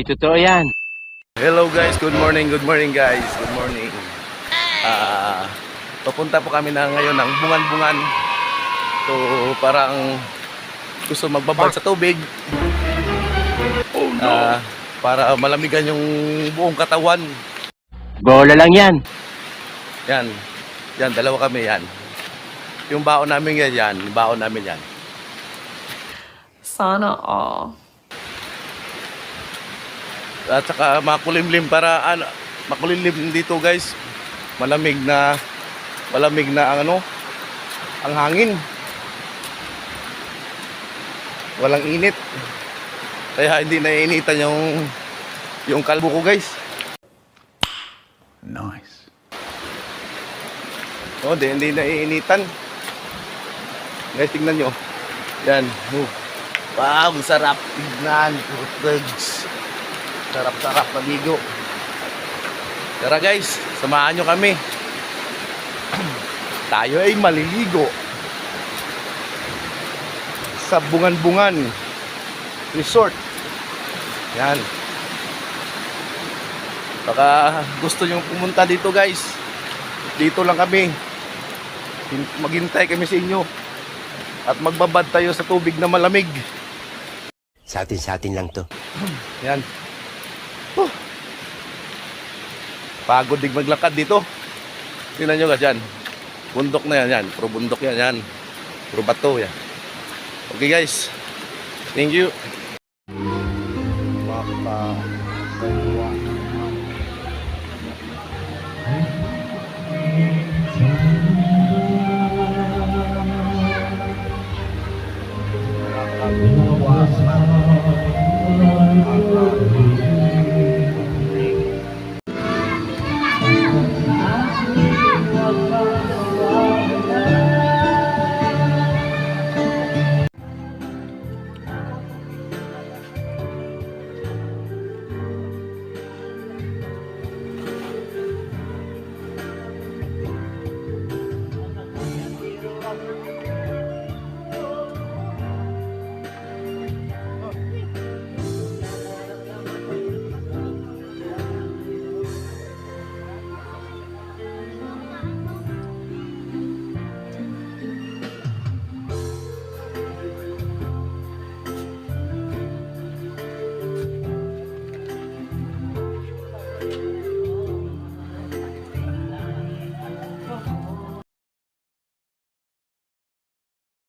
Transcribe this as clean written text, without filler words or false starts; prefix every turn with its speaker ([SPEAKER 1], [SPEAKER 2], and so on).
[SPEAKER 1] totoo yan.
[SPEAKER 2] Hello guys, good morning guys, good morning. Papunta po kami na ngayon ng bungan-bungan. So parang gusto magbabad sa tubig.
[SPEAKER 3] Oh no.
[SPEAKER 2] Para malamigan yung buong katawan.
[SPEAKER 1] Bola lang yan.
[SPEAKER 2] Yan, dalawa kami yan. Yung baon namin yan, yung baon namin yan.
[SPEAKER 4] Sana all.
[SPEAKER 2] At saka makulimlim para makulimlim dito guys. Malamig na ang hangin. Walang init. Kaya hindi naiinitan yung kalbo ko guys.
[SPEAKER 3] Nice.
[SPEAKER 2] Oh, hindi naiinitan. Guys, tingnan nyo. Yan. Wow, sarap tignan. Sarap maligo. Tara guys, samahan nyo kami. Tayo ay maliligo sa Bungan-Bungan Resort. Yan. Baka gusto nyo pumunta dito guys. Dito lang kami. Maghintay kami sa inyo. At magbabad tayo sa tubig na malamig.
[SPEAKER 1] Sa atin lang to.
[SPEAKER 2] Yan. Pagod din maglakad dito. Tingnan nyo guys yan. Bundok na yan. Puro bundok yan. Puro bato yan. Okay guys. Thank you.